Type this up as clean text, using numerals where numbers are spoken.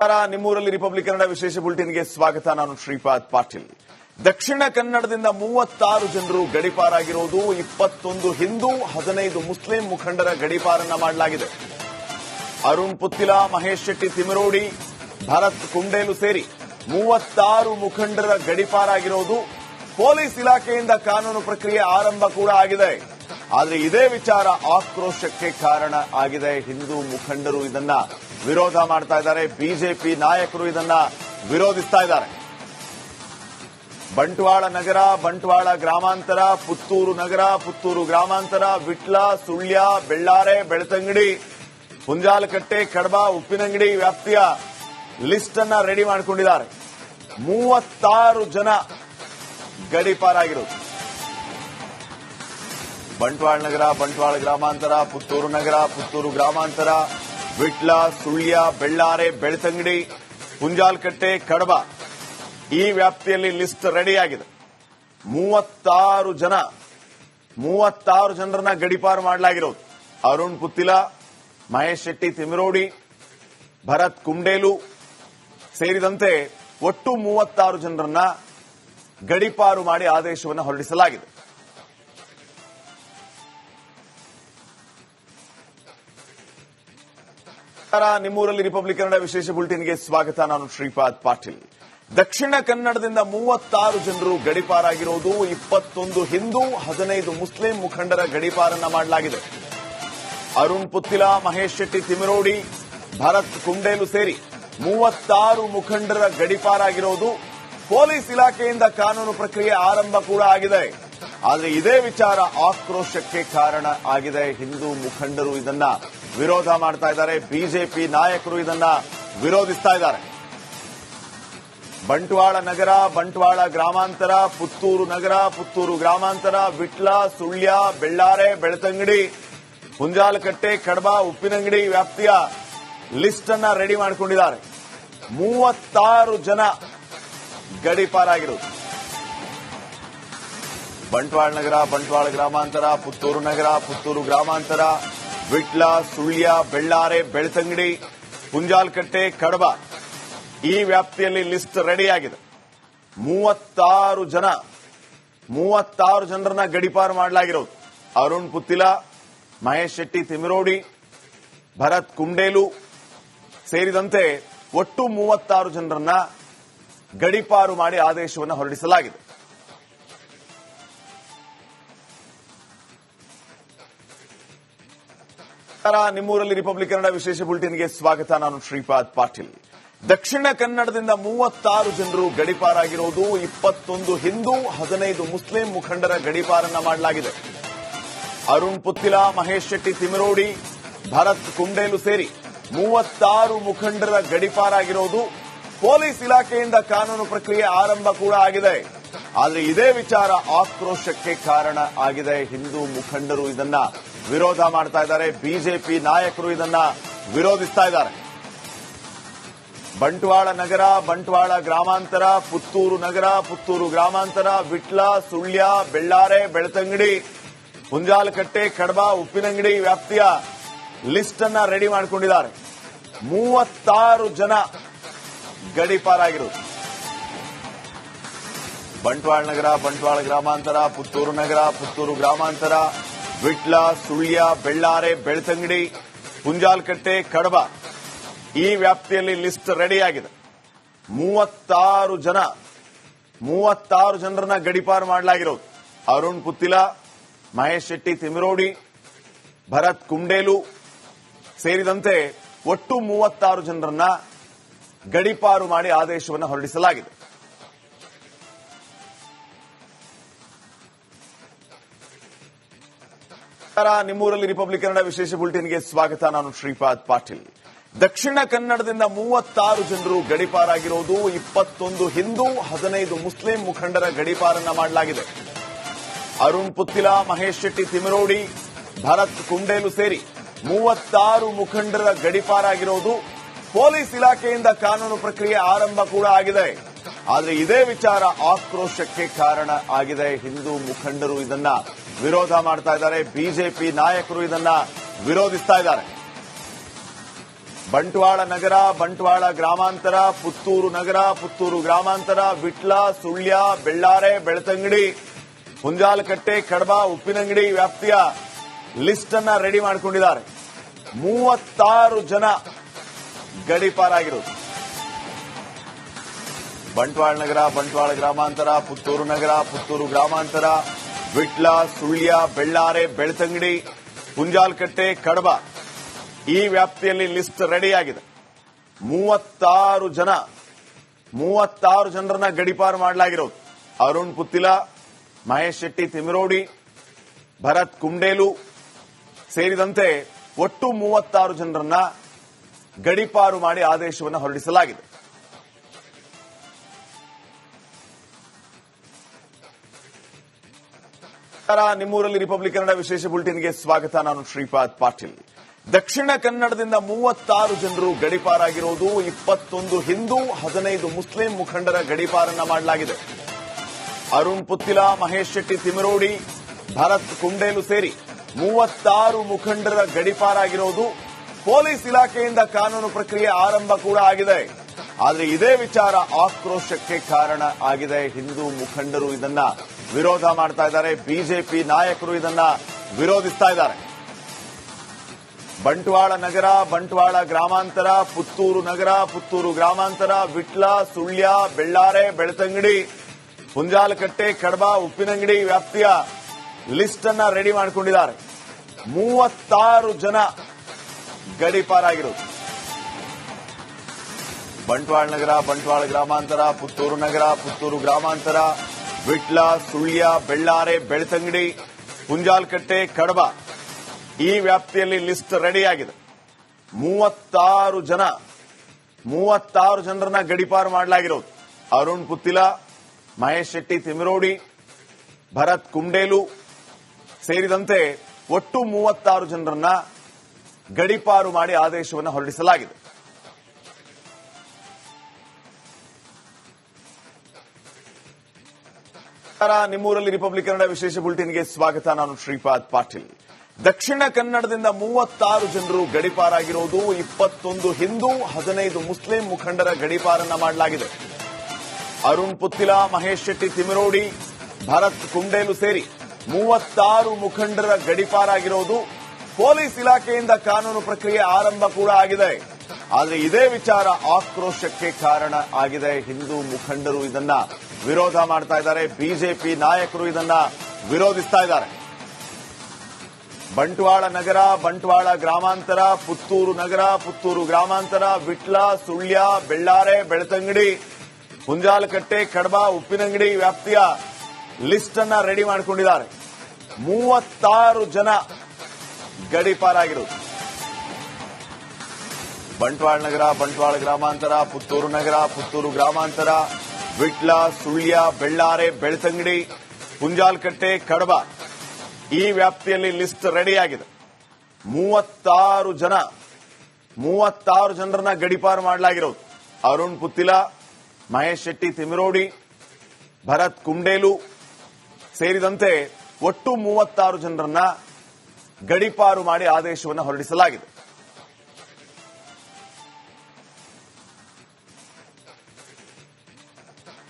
ನಿಮ್ಮೂರಲ್ಲಿ ರಿಪಬ್ಲಿಕ್ ಕನ್ನಡ ವಿಶೇಷ ಬುಲೆಟಿನ್ಗೆ ಸ್ವಾಗತ. ನಾನು ಶ್ರೀಪಾದ್ ಪಾಟೀಲ್. ದಕ್ಷಿಣ ಕನ್ನಡದಿಂದ 36 ಜನರು ಗಡೀಪಾರಾಗಿರುವುದು. 21 ಹಿಂದೂ 15 ಮುಸ್ಲಿಂ ಮುಖಂಡರ ಗಡೀಪಾರನ್ನ ಮಾಡಲಾಗಿದೆ. ಅರುಣ್ ಪುತ್ತಿಲ, ಮಹೇಶ್ ಶೆಟ್ಟಿ ತಿಮರೋಡಿ, ಭರತ್ ಕುಂಡೇಲು ಸೇರಿ 36 ಮುಖಂಡರ ಗಡೀಪಾರಾಗಿರುವುದು. ಪೊಲೀಸ್ ಇಲಾಖೆಯಿಂದ ಕಾನೂನು ಪ್ರಕ್ರಿಯೆ ಆರಂಭ ಕೂಡ ಆಗಿದೆ. ಆದರೆ ಇದೇ ವಿಚಾರ ಆಕ್ರೋಶಕ್ಕೆ ಕಾರಣ ಆಗಿದೆ. ಹಿಂದೂ ಮುಖಂಡರು ಇದನ್ನ ವಿರೋಧ ಮಾಡ್ತಾ ಇದ್ದಾರೆ. ಬಿಜೆಪಿ ನಾಯಕರು ಇದನ್ನ ವಿರೋಧಿಸ್ತಾ ಇದ್ದಾರೆ. ಬಂಟ್ವಾಳ ನಗರ, ಬಂಟ್ವಾಳ ಗ್ರಾಮಾಂತರ, ಪುತ್ತೂರು ನಗರ, ಪುತ್ತೂರು ಗ್ರಾಮಾಂತರ, ವಿಟ್ಲ, ಸುಳ್ಯ, ಬೆಳ್ಳಾರೆ, ಬೆಳ್ತಂಗಡಿ, ಹುಂಜಾಲಕಟ್ಟೆ, ಕಡಬ, ಉಪ್ಪಿನಂಗಡಿ ವ್ಯಾಪ್ತಿಯ ಲಿಸ್ಟ್ ಅನ್ನ ರೆಡಿ ಮಾಡಿಕೊಂಡಿದ್ದಾರೆ. 36 ಜನ ಗಡೀಪಾರಾಗಿರೋದು. ಬಂಟ್ವಾಳ ನಗರ, ಬಂಟ್ವಾಳ ಗ್ರಾಮಾಂತರ, ಪುತ್ತೂರು ನಗರ, ಪುತ್ತೂರು ಗ್ರಾಮಾಂತರ, ವಿಟ್ಲ, ಸುಳ್ಯ, ಬೆಳ್ಳಾರೆ, ಬೆಳ್ತಂಗಡಿ, ಹುಂಜಾಲಕಟ್ಟೆ, ಕಡಬ ಈ ವ್ಯಾಪ್ತಿಯಲ್ಲಿ ಲಿಸ್ಟ್ ರೆಡಿಯಾಗಿದೆ. 36 ಜನರನ್ನ ಗಡೀಪಾರು ಮಾಡಲಾಗಿರೋದು. ಅರುಣ್ ಪುತ್ತಿಲ, ಮಹೇಶ್ ಶೆಟ್ಟಿ ತಿಮರೋಡಿ, ಭರತ್ ಕುಂಡೇಲು ಸೇರಿದಂತೆ ಒಟ್ಟು 36 ಜನರನ್ನ ಗಡೀಪಾರು ಮಾಡಿ ಆದೇಶವನ್ನು ಹೊರಡಿಸಲಾಗಿದೆ. ನಿಮ್ಮೂರಲ್ಲಿ ರಿಪಬ್ಲಿಕ್ ಕನ್ನಡ ವಿಶೇಷ ಬುಲೆಟಿನ್ಗೆ ಸ್ವಾಗತ. ನಾನು ಶ್ರೀಪಾದ್ ಪಾಟೀಲ್. ದಕ್ಷಿಣ ಕನ್ನಡದಿಂದ 36 ಜನರು ಗಡೀಪಾರಾಗಿರುವುದು. 21 ಹಿಂದೂ 15 ಮುಸ್ಲಿಂ ಮುಖಂಡರ ಗಡೀಪಾರನ್ನ ಮಾಡಲಾಗಿದೆ. ಅರುಣ್ ಪುತ್ತಿಲ, ಮಹೇಶ್ ಶೆಟ್ಟಿ ತಿಮರೋಡಿ, ಭರತ್ ಕುಂಡೇಲು ಸೇರಿ 36 ಮುಖಂಡರ ಗಡೀಪಾರಾಗಿರುವುದು. ಪೊಲೀಸ್ ಇಲಾಖೆಯಿಂದ ಕಾನೂನು ಪ್ರಕ್ರಿಯೆ ಆರಂಭ ಕೂಡ ಆಗಿದೆ. ಆದರೆ ಇದೇ ವಿಚಾರ ಆಕ್ರೋಶಕ್ಕೆ ಕಾರಣ ಆಗಿದೆ. ಹಿಂದೂ ಮುಖಂಡರು ಇದನ್ನ ವಿರೋಧ ಮಾಡ್ತಾ ಇದ್ದಾರೆ. ಬಿಜೆಪಿ ನಾಯಕರು ಇದನ್ನ ವಿರೋಧಿಸ್ತಾ ಇದ್ದಾರೆ. ಬಂಟ್ವಾಳ ನಗರ, ಬಂಟ್ವಾಳ ಗ್ರಾಮಾಂತರ, ಪುತ್ತೂರು ನಗರ, ಪುತ್ತೂರು ಗ್ರಾಮಾಂತರ, ವಿಟ್ಲ, ಸುಳ್ಯ, ಬೆಳ್ಳಾರೆ, ಬೆಳ್ತಂಗಡಿ, ಹುಂಜಾಲಕಟ್ಟೆ, ಕಡಬ, ಉಪ್ಪಿನಂಗಡಿ ವ್ಯಾಪ್ತಿಯ ಲಿಸ್ಟ್ ಅನ್ನ ರೆಡಿ ಮಾಡಿಕೊಂಡಿದ್ದಾರೆ. 36 ಜನ ಗಡೀಪಾರಾಗಿರೋದು. ಬಂಟ್ವಾಳ ನಗರ, ಬಂಟ್ವಾಳ ಗ್ರಾಮಾಂತರ, ಪುತ್ತೂರು ನಗರ, ಪುತ್ತೂರು ಗ್ರಾಮಾಂತರ, ವಿಟ್ಲ, ಸುಳ್ಯ, ಬೆಳ್ಳಾರೆ, ಬೆಳ್ತಂಗಡಿ, ಹುಂಜಾಲಕಟ್ಟೆ, ಕಡಬ ಈ ವ್ಯಾಪ್ತಿಯಲ್ಲಿ ಲಿಸ್ಟ್ ರೆಡಿಯಾಗಿದೆ. 36 ಜನರನ್ನ ಗಡೀಪಾರು ಮಾಡಲಾಗಿರೋದು. ಅರುಣ್ ಪುತ್ತಿಲ, ಮಹೇಶ್ ಶೆಟ್ಟಿ ತಿಮರೋಡಿ, ಭರತ್ ಕುಂಡೇಲು ಸೇರಿದಂತೆ ಒಟ್ಟು 36 ಜನರನ್ನ ಗಡೀಪಾರು ಮಾಡಿ ಆದೇಶವನ್ನು ಹೊರಡಿಸಲಾಗಿದೆ. ನಿಮ್ಮೂರಲ್ಲಿ ರಿಪಬ್ಲಿಕ್ ಕನ್ನಡ ವಿಶೇಷ ಬುಲೆಟಿನ್ಗೆ ಸ್ವಾಗತ. ನಾನು ಶ್ರೀಪಾದ್ ಪಾಟೀಲ್. ದಕ್ಷಿಣ ಕನ್ನಡದಿಂದ 36 ಜನರು ಗಡೀಪಾರಾಗಿರುವುದು. 21 ಹಿಂದೂ 15 ಮುಸ್ಲಿಂ ಮುಖಂಡರ ಗಡೀಪಾರನ್ನ ಮಾಡಲಾಗಿದೆ. ಅರುಣ್ ಪುತ್ತಿಲ, ಮಹೇಶ್ ಶೆಟ್ಟಿ ತಿಮರೋಡಿ, ಭರತ್ ಕುಂಡೇಲು ಸೇರಿ 36 ಮುಖಂಡರ ಗಡೀಪಾರಾಗಿರುವುದು. ಪೊಲೀಸ್ ಇಲಾಖೆಯಿಂದ ಕಾನೂನು ಪ್ರಕ್ರಿಯೆ ಆರಂಭ ಕೂಡ ಆಗಿದೆ. ಆದರೆ ಇದೇ ವಿಚಾರ ಆಕ್ರೋಶಕ್ಕೆ ಕಾರಣ ಆಗಿದೆ. ಹಿಂದೂ ಮುಖಂಡರು ಇದನ್ನ ವಿರೋಧ ಮಾಡ್ತಾ ಇದ್ದಾರೆ. ಬಿಜೆಪಿ ನಾಯಕರು ಇದನ್ನ ವಿರೋಧಿಸ್ತಾ ಇದ್ದಾರೆ. ಬಂಟ್ವಾಳ ನಗರ, ಬಂಟ್ವಾಳ ಗ್ರಾಮಾಂತರ, ಪುತ್ತೂರು ನಗರ, ಪುತ್ತೂರು ಗ್ರಾಮಾಂತರ, ವಿಟ್ಲ, ಸುಳ್ಯ, ಬೆಳ್ಳಾರೆ, ಬೆಳ್ತಂಗಡಿ, ಹುಂಜಾಲಕಟ್ಟೆ, ಕಡಬ, ಉಪ್ಪಿನಂಗಡಿ ವ್ಯಾಪ್ತಿಯ ಲಿಸ್ಟ್ ಅನ್ನ ರೆಡಿ ಮಾಡಿಕೊಂಡಿದ್ದಾರೆ. 36 ಜನ ಗಡೀಪಾರಾಗಿರೋದು. ಬಂಟ್ವಾಳ ನಗರ, ಬಂಟ್ವಾಳ ಗ್ರಾಮಾಂತರ, ಪುತ್ತೂರು ನಗರ, ಪುತ್ತೂರು ಗ್ರಾಮಾಂತರ, ವಿಟ್ಲ, ಸುಳ್ಯ, ಬೆಳ್ಳಾರೆ, ಬೆಳ್ತಂಗಡಿ, ಹುಂಜಾಲಕಟ್ಟೆ, ಕಡಬ ಈ ವ್ಯಾಪ್ತಿಯಲ್ಲಿ ಲಿಸ್ಟ್ ರೆಡಿಯಾಗಿದೆ. 36 ಜನರನ್ನ ಗಡೀಪಾರು ಮಾಡಲಾಗಿರೋದು. ಅರುಣ್ ಪುತ್ತಿಲ, ಮಹೇಶ್ ಶೆಟ್ಟಿ ತಿಮರೋಡಿ, ಭರತ್ ಕುಂಡೇಲು ಸೇರಿದಂತೆ ಒಟ್ಟು 36 ಜನರನ್ನ ಗಡೀಪಾರು ಮಾಡಿ ಆದೇಶವನ್ನು ಹೊರಡಿಸಲಾಗಿದೆ. ನಿಮ್ಮೂರಲ್ಲಿ ರಿಪಬ್ಲಿಕ್ ಕನ್ನಡ ವಿಶೇಷ ಬುಲೆಟಿನ್ಗೆ ಸ್ವಾಗತ. ನಾನು ಶ್ರೀಪಾದ್ ಪಾಟೀಲ್. ದಕ್ಷಿಣ ಕನ್ನಡದಿಂದ 36 ಜನರು ಗಡೀಪಾರಾಗಿರುವುದು. 21 ಹಿಂದೂ 15 ಮುಸ್ಲಿಂ ಮುಖಂಡರ ಗಡೀಪಾರನ್ನ ಮಾಡಲಾಗಿದೆ. ಅರುಣ್ ಪುತ್ತಿಲ, ಮಹೇಶ್ ಶೆಟ್ಟಿ ತಿಮರೋಡಿ, ಭರತ್ ಕುಂಡೇಲು ಸೇರಿ 36 ಮುಖಂಡರ ಗಡೀಪಾರಾಗಿರುವುದು. ಪೊಲೀಸ್ ಇಲಾಖೆಯಿಂದ ಕಾನೂನು ಪ್ರಕ್ರಿಯೆ ಆರಂಭ ಕೂಡ ಆಗಿದೆ. ಆದರೆ ಇದೇ ವಿಚಾರ ಆಕ್ರೋಶಕ್ಕೆ ಕಾರಣ ಆಗಿದೆ. ಹಿಂದೂ ಮುಖಂಡರು ಇದನ್ನ ವಿರೋಧ ಮಾಡ್ತಾ ಇದ್ದಾರೆ. ಬಿಜೆಪಿ ನಾಯಕರು ಇದನ್ನ ವಿರೋಧಿಸ್ತಾ ಇದ್ದಾರೆ. ಬಂಟ್ವಾಳ ನಗರ, ಬಂಟ್ವಾಳ ಗ್ರಾಮಾಂತರ, ಪುತ್ತೂರು ನಗರ, ಪುತ್ತೂರು ಗ್ರಾಮಾಂತರ, ವಿಟ್ಲ, ಸುಳ್ಯ, ಬೆಳ್ಳಾರೆ, ಬೆಳ್ತಂಗಡಿ, ಹುಂಜಾಲಕಟ್ಟೆ, ಕಡಬ, ಉಪ್ಪಿನಂಗಡಿ ವ್ಯಾಪ್ತಿಯ ಲಿಸ್ಟ್ ಅನ್ನ ರೆಡಿ ಮಾಡಿಕೊಂಡಿದ್ದಾರೆ. 36 ಜನ ಗಡೀಪಾರಾಗಿರೋದು. ಬಂಟ್ವಾಳ ನಗರ, ಬಂಟ್ವಾಳ ಗ್ರಾಮಾಂತರ, ಪುತ್ತೂರು ನಗರ, ಪುತ್ತೂರು ಗ್ರಾಮಾಂತರ, ವಿಟ್ಲ, ಸುಳ್ಯ, ಬೆಳ್ಳಾರೆ, ಬೆಳ್ತಂಗಡಿ, ಹುಂಜಾಲಕಟ್ಟೆ, ಕಡಬ ಈ ವ್ಯಾಪ್ತಿಯಲ್ಲಿ ಲಿಸ್ಟ್ ರೆಡಿಯಾಗಿದೆ. 36 ಜನರನ್ನ ಗಡೀಪಾರು ಮಾಡಲಾಗಿರೋದು. ಅರುಣ್ ಪುತ್ತಿಲ, ಮಹೇಶ್ ಶೆಟ್ಟಿ ತಿಮಿರೋಡಿ, ಭರತ್ ಕುಂಡೇಲು ಸೇರಿದಂತೆ ಒಟ್ಟು 36 ಜನರನ್ನ ಗಡೀಪಾರು ಮಾಡಿ ಆದೇಶವನ್ನು ಹೊರಡಿಸಲಾಗಿದೆ. ನಿಮ್ಮೂರಲ್ಲಿ ರಿಪಬ್ಲಿಕ್ ಕನ್ನಡ ವಿಶೇಷ ಬುಲೆಟಿನ್ಗೆ ಸ್ವಾಗತ. ನಾನು ಶ್ರೀಪಾದ್ ಪಾಟೀಲ್. ದಕ್ಷಿಣ ಕನ್ನಡದಿಂದ 36 ಜನರು ಗಡೀಪಾರಾಗಿರೋದು. 21 ಹಿಂದೂ, 15 ಮುಸ್ಲಿಂ ಮುಖಂಡರ ಗಡೀಪಾರನ್ನ ಮಾಡಲಾಗಿದೆ. ಅರುಣ್ ಪುತ್ತಿಲ, ಮಹೇಶ್ ಶೆಟ್ಟಿ ತಿಮಿರೋಡಿ, ಭರತ್ ಕುಂಡೇಲು ಸೇರಿ 36 ಮುಖಂಡರ ಗಡೀಪಾರಾಗಿರೋದು. ಪೊಲೀಸ್ ಇಲಾಖೆಯಿಂದ ಕಾನೂನು ಪ್ರಕ್ರಿಯೆ ಆರಂಭ ಕೂಡ ಆಗಿದೆ. ಆದರೆ ಇದೇ ವಿಚಾರ ಆಕ್ರೋಶಕ್ಕೆ ಕಾರಣ ಆಗಿದೆ. ಹಿಂದೂ ಮುಖಂಡರು ಇದನ್ನ ವಿರೋಧ ಮಾಡ್ತಾ ಇದ್ದಾರೆ. ಬಿಜೆಪಿ ನಾಯಕರು ಇದನ್ನ ವಿರೋಧಿಸ್ತಾ ಇದ್ದಾರೆ. ಬಂಟ್ವಾಳ ನಗರ, ಬಂಟ್ವಾಳ ಗ್ರಾಮಾಂತರ, ಪುತ್ತೂರು ನಗರ, ಪುತ್ತೂರು ಗ್ರಾಮಾಂತರ, ವಿಟ್ಲ, ಸುಳ್ಯ, ಬೆಳ್ಳಾರೆ, ಬೆಳ್ತಂಗಡಿ, ಹುಂಜಾಲಕಟ್ಟೆ, ಕಡಬ, ಉಪ್ಪಿನಂಗಡಿ ವ್ಯಾಪ್ತಿಯ ಲಿಸ್ಟ್ ಅನ್ನ ರೆಡಿ ಮಾಡಿಕೊಂಡಿದ್ದಾರೆ. 36 ಜನ ಗಡೀಪಾರಾಗಿರೋದು. ಬಂಟ್ವಾಳ ನಗರ, ಬಂಟ್ವಾಳ ಗ್ರಾಮಾಂತರ, ಪುತ್ತೂರು ನಗರ, ಪುತ್ತೂರು ಗ್ರಾಮಾಂತರ, ವಿಟ್ಲ, ಸುಳ್ಯ, ಬೆಳ್ಳಾರೆ, ಬೆಳ್ತಂಗಡಿ, ಹುಂಜಾಲಕಟ್ಟೆ, ಕಡಬ ಈ ವ್ಯಾಪ್ತಿಯಲ್ಲಿ ಲಿಸ್ಟ್ ರೆಡಿಯಾಗಿದೆ. 36 ಜನರನ್ನ ಗಡೀಪಾರು ಮಾಡಲಾಗಿರೋದು. ಅರುಣ್ ಪುತ್ತಿಲ, ಮಹೇಶ್ ಶೆಟ್ಟಿ ತಿಮಿರೋಡಿ, ಭರತ್ ಕುಂಡೇಲು ಸೇರಿದಂತೆ ಒಟ್ಟು 36 ಜನರನ್ನ ಗಡೀಪಾರು ಮಾಡಿ ಆದೇಶವನ್ನು ಹೊರಡಿಸಲಾಗಿದೆ. ನಿಮ್ಮೂರಲ್ಲಿ ರಿಪಬ್ಲಿಕ್ ಕನ್ನಡ ವಿಶೇಷ ಬುಲೆಟಿನ್ಗೆ ಸ್ವಾಗತ. ನಾನು ಶ್ರೀಪಾದ್ ಪಾಟೀಲ್. ದಕ್ಷಿಣ ಕನ್ನಡದಿಂದ 36 ಜನರು ಗಡೀಪಾರಾಗಿರೋದು. 21 ಹಿಂದೂ, 15 ಮುಸ್ಲಿಂ ಮುಖಂಡರ ಗಡೀಪಾರನ್ನ ಮಾಡಲಾಗಿದೆ. ಅರುಣ್ ಪುತ್ತಿಲ, ಮಹೇಶ್ ಶೆಟ್ಟಿ ತಿಮಿರೋಡಿ, ಭರತ್ ಕುಂಡೇಲು ಸೇರಿ 36 ಮುಖಂಡರ ಗಡೀಪಾರಾಗಿರೋದು. ಪೊಲೀಸ್ ಇಲಾಖೆಯಿಂದ ಕಾನೂನು ಪ್ರಕ್ರಿಯೆ ಆರಂಭ ಕೂಡ ಆಗಿದೆ. ಆದರೆ ಇದೇ ವಿಚಾರ ಆಕ್ರೋಶಕ್ಕೆ ಕಾರಣ ಆಗಿದೆ. ಹಿಂದೂ ಮುಖಂಡರು ಇದನ್ನ ವಿರೋಧ ಮಾಡ್ತಾ ಇದ್ದಾರೆ. ಬಿಜೆಪಿ ನಾಯಕರು ಇದನ್ನ ವಿರೋಧಿಸ್ತಾ ಇದ್ದಾರೆ. ಬಂಟ್ವಾಳ ನಗರ, ಬಂಟ್ವಾಳ ಗ್ರಾಮಾಂತರ, ಪುತ್ತೂರು ನಗರ, ಪುತ್ತೂರು ಗ್ರಾಮಾಂತರ, ವಿಟ್ಲ, ಸುಳ್ಯ, ಬೆಳ್ಳಾರೆ, ಬೆಳ್ತಂಗಡಿ, ಹುಂಜಾಲಕಟ್ಟೆ, ಕಡಬ, ಉಪ್ಪಿನಂಗಡಿ ವ್ಯಾಪ್ತಿಯ ಲಿಸ್ಟ್ ಅನ್ನ ರೆಡಿ ಮಾಡಿಕೊಂಡಿದ್ದಾರೆ. 36 ಜನ ಗಡೀಪಾರಾಗಿರೋದು. ಬಂಟ್ವಾಳ ನಗರ, ಬಂಟ್ವಾಳ ಗ್ರಾಮಾಂತರ, ಪುತ್ತೂರು ನಗರ, ಪುತ್ತೂರು ಗ್ರಾಮಾಂತರ, ವಿಟ್ಲ, ಸುಳ್ಯ, ಬೆಳ್ಳಾರೆ, ಬೆಳ್ತಂಗಡಿ, ಹುಂಜಾಲಕಟ್ಟೆ, ಕಡಬ ಈ ವ್ಯಾಪ್ತಿಯಲ್ಲಿ ಲಿಸ್ಟ್ ರೆಡಿಯಾಗಿದೆ. 36 ಜನರನ್ನ ಗಡೀಪಾರು ಮಾಡಲಾಗಿರೋದು. ಅರುಣ್ ಪುತ್ತಿಲ, ಮಹೇಶ್ ಶೆಟ್ಟಿ ತಿಮಿರೋಡಿ, ಭರತ್ ಕುಂಡೇಲು ಸೇರಿದಂತೆ ಒಟ್ಟು 36 ಜನರನ್ನ ಗಡೀಪಾರು ಮಾಡಿ ಆದೇಶವನ್ನು ಹೊರಡಿಸಲಾಗಿದೆ.